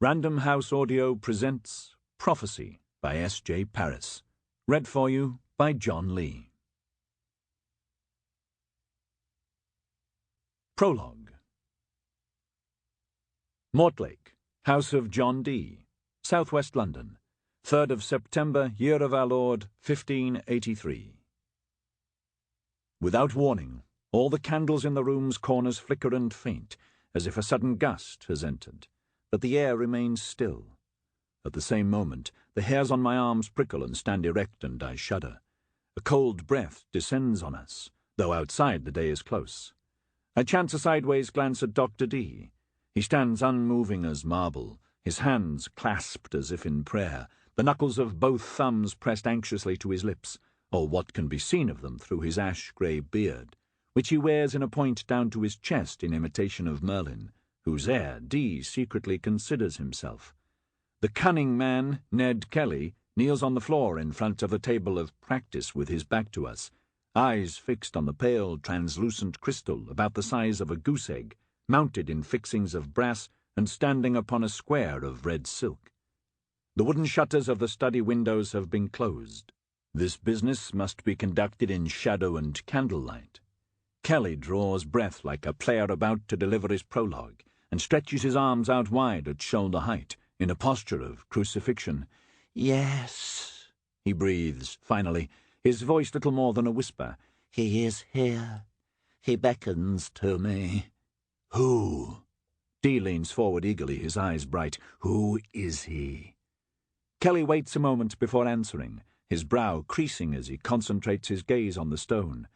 Random House Audio presents Prophecy by S.J. Parris. Read for you by John Lee. Prologue. Mortlake, House of John D., Southwest London, 3rd of September, year of our Lord, 1583. Without warning, all the candles in the room's corners flicker and faint, as if a sudden gust has entered, but the air remains still. At the same moment, the hairs on my arms prickle and stand erect, and I shudder. A cold breath descends on us, though outside the day is close. I chance a sideways glance at Dr. D. He stands unmoving as marble, his hands clasped as if in prayer, the knuckles of both thumbs pressed anxiously to his lips, or what can be seen of them through his ash-grey beard, which he wears in a point down to his chest in imitation of Merlin, whose heir D. secretly considers himself. The cunning man, Ned Kelly, kneels on the floor in front of the table of practice with his back to us, eyes fixed on the pale, translucent crystal about the size of a goose egg, mounted in fixings of brass and standing upon a square of red silk. The wooden shutters of the study windows have been closed. This business must be conducted in shadow and candlelight. Kelly draws breath like a player about to deliver his prologue, and stretches his arms out wide at shoulder height, in a posture of crucifixion. "Yes," he breathes, finally, his voice little more than a whisper. "He is here. He beckons to me." "Who?" Dee leans forward eagerly, his eyes bright. "Who is he?" Kelly waits a moment before answering, his brow creasing as he concentrates his gaze on the stone.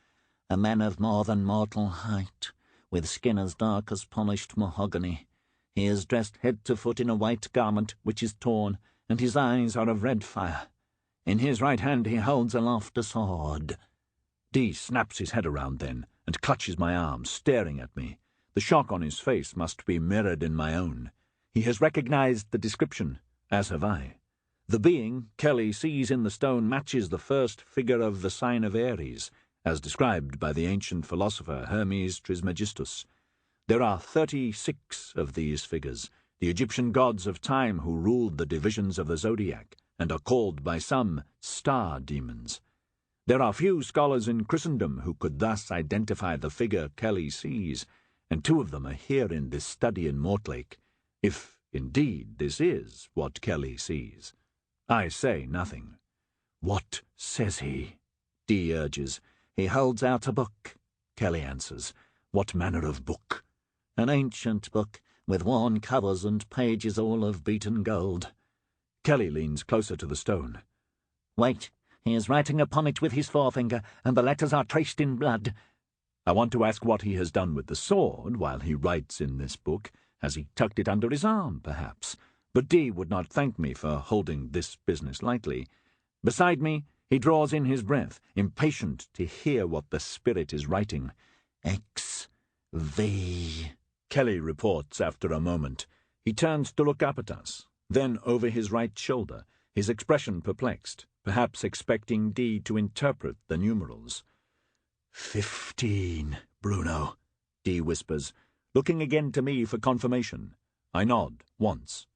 "A man of more than mortal height, with skin as dark as polished mahogany. He is dressed head to foot in a white garment which is torn, and his eyes are of red fire. In his right hand he holds aloft a sword." D snaps his head around then, and clutches my arm, staring at me. The shock on his face must be mirrored in my own. He has recognized the description, as have I. The being Kelly sees in the stone matches the first figure of the sign of Aries, as described by the ancient philosopher Hermes Trismegistus. There are 36 of these figures, the Egyptian gods of time who ruled the divisions of the zodiac, and are called by some star demons. There are few scholars in Christendom who could thus identify the figure Kelly sees, and 2 of them are here in this study in Mortlake, if indeed this is what Kelly sees. I say nothing. "What says he?" D urges. "He holds out a book," Kelly answers. "What manner of book?" "An ancient book, with worn covers and pages all of beaten gold." Kelly leans closer to the stone. "Wait, he is writing upon it with his forefinger, and the letters are traced in blood." I want to ask what he has done with the sword while he writes in this book. Has he tucked it under his arm, perhaps? But D would not thank me for holding this business lightly. Beside me, he draws in his breath, impatient to hear what the spirit is writing. "X.V." Kelly reports after a moment. He turns to look up at us, then over his right shoulder, his expression perplexed, perhaps expecting D to interpret the numerals. 15, Bruno, D whispers, looking again to me for confirmation. I nod once.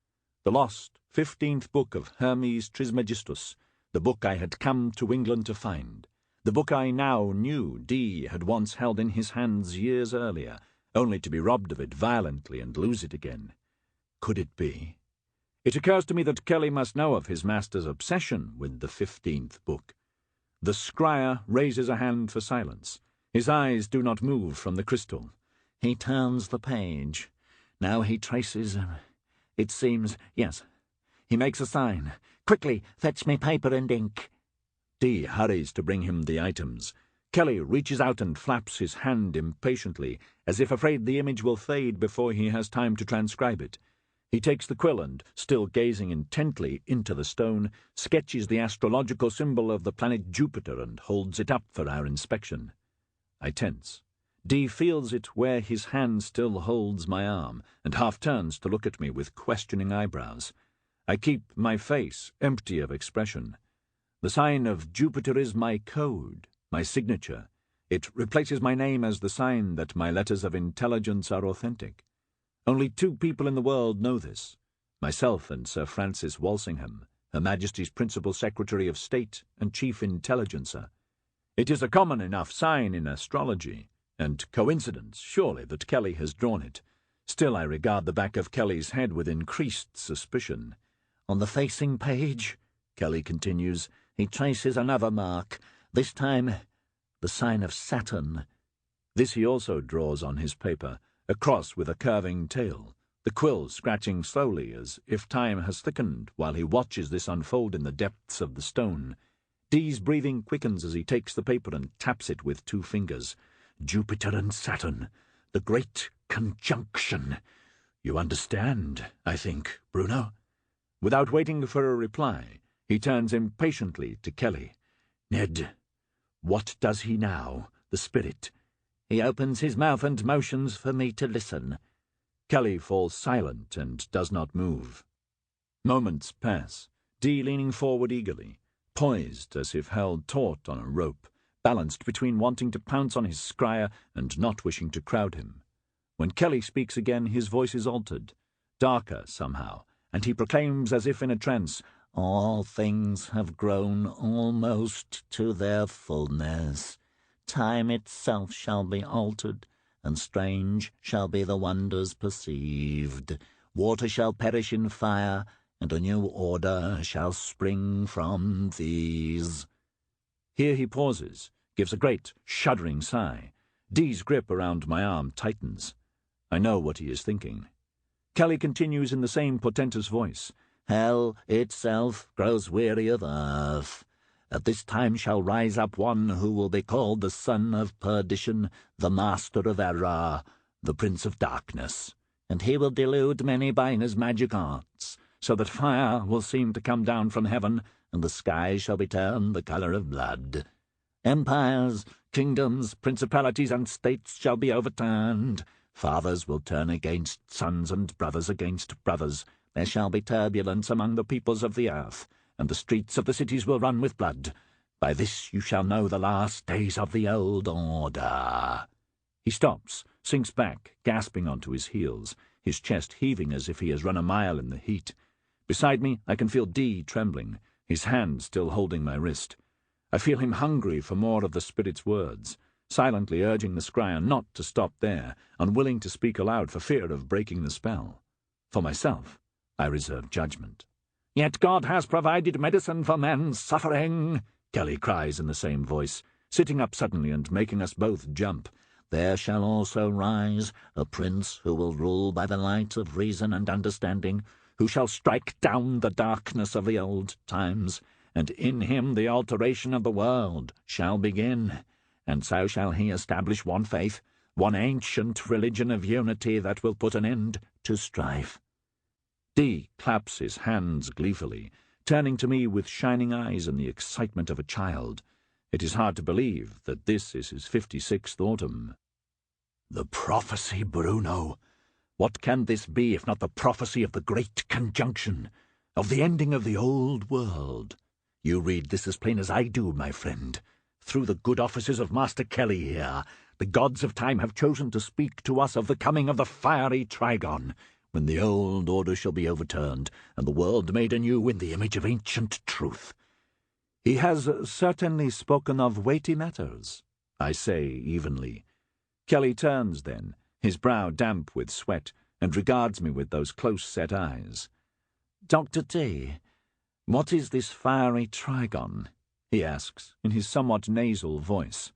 The lost 15th book of Hermes Trismegistus, the book I had come to England to find, the book I now knew D had once held in his hands years earlier, only to be robbed of it violently and lose it again. Could it be? It occurs to me that Kelly must know of his master's obsession with the 15th book. The scryer raises a hand for silence. His eyes do not move from the crystal. He turns the page. Now he traces... It seems... Yes. He makes a sign. "Quickly, fetch me paper and ink." D hurries to bring him the items. Kelly reaches out and flaps his hand impatiently, as if afraid the image will fade before he has time to transcribe it. He takes the quill and, still gazing intently into the stone, sketches the astrological symbol of the planet Jupiter and holds it up for our inspection. I tense. D feels it where his hand still holds my arm, and half turns to look at me with questioning eyebrows. I keep my face empty of expression. The sign of Jupiter is my code, my signature. It replaces my name as the sign that my letters of intelligence are authentic. Only 2 people in the world know this. myself and Sir Francis Walsingham, Her Majesty's Principal Secretary of State and Chief Intelligencer. It is a common enough sign in astrology, and coincidence, surely, that Kelly has drawn it. Still, I regard the back of Kelly's head with increased suspicion. On the facing page, Kelly continues, he traces another mark, this time the sign of Saturn. This he also draws on his paper, a cross with a curving tail, the quill scratching slowly as if time has thickened while he watches this unfold in the depths of the stone. Dee's breathing quickens as he takes the paper and taps it with 2 fingers. Jupiter and Saturn, the great conjunction. You understand, I think, Bruno? Without waiting for a reply, he turns impatiently to Kelly. Ned, what does he now, the spirit? He opens his mouth and motions for me to listen. Kelly falls silent and does not move. Moments pass, Dee leaning forward eagerly, poised as if held taut on a rope, balanced between wanting to pounce on his scryer and not wishing to crowd him. When Kelly speaks again, his voice is altered, darker somehow, and he proclaims as if in a trance, All things have grown almost to their fullness. Time itself shall be altered, and strange shall be the wonders perceived. Water shall perish in fire, and a new order shall spring from these. Here he pauses, gives a great, shuddering sigh. Dee's grip around my arm tightens. I know what he is thinking. Kelly continues in the same portentous voice. Hell itself grows weary of earth. At this time shall rise up one who will be called the son of perdition, the master of error, the prince of darkness. And he will delude many by his magic arts, so that fire will seem to come down from heaven, and the sky shall be turned the colour of blood. Empires, kingdoms, principalities, and states shall be overturned. Fathers will turn against sons, and brothers against brothers. There shall be turbulence among the peoples of the earth, and the streets of the cities will run with blood. By this you shall know the last days of the old order. He stops, sinks back, gasping onto his heels, his chest heaving as if he has run a mile in the heat. Beside me, I can feel Dee trembling, his hand still holding my wrist. I feel him hungry for more of the spirit's words, silently urging the scryer not to stop there, unwilling to speak aloud for fear of breaking the spell. For myself, I reserve judgment. Yet God has provided medicine for man's suffering, Kelly cries in the same voice, sitting up suddenly and making us both jump. There shall also rise a prince who will rule by the light of reason and understanding, who shall strike down the darkness of the old times, and in him the alteration of the world shall begin. And so shall he establish one faith, one ancient religion of unity that will put an end to strife. Dee claps his hands gleefully, turning to me with shining eyes and the excitement of a child. It is hard to believe that this is his 56th autumn. The prophecy, Bruno. What can this be if not the prophecy of the great conjunction, of the ending of the old world? You read this as plain as I do, my friend. Through the good offices of Master Kelly here, the gods of time have chosen to speak to us of the coming of the fiery trigon, when the old order shall be overturned, and the world made anew in the image of ancient truth. He has certainly spoken of weighty matters, I say evenly. Kelly turns then, his brow damp with sweat, and regards me with those close-set eyes. Dr. Dee, what is this fiery trigon? He asks, in his somewhat nasal voice.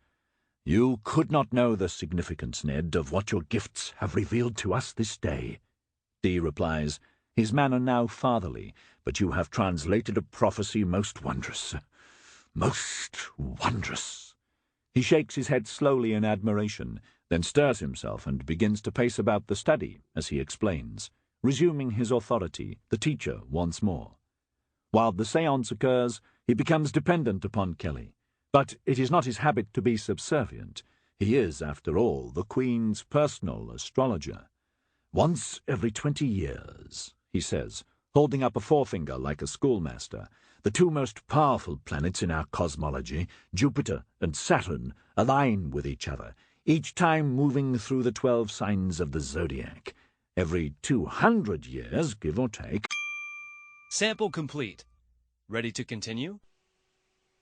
You could not know the significance, Ned, of what your gifts have revealed to us this day. Dee replies, his manner now fatherly, but you have translated a prophecy most wondrous. Most wondrous. He shakes his head slowly in admiration, then stirs himself and begins to pace about the study as he explains, resuming his authority, the teacher once more. While the séance occurs, he becomes dependent upon Kelly, but it is not his habit to be subservient. He is, after all, the Queen's personal astrologer. Once every 20 years, he says, holding up a forefinger like a schoolmaster, the 2 most powerful planets in our cosmology, Jupiter and Saturn, align with each other, each time moving through the 12 signs of the zodiac. every 200 years, give or take. Sample complete. Ready to continue?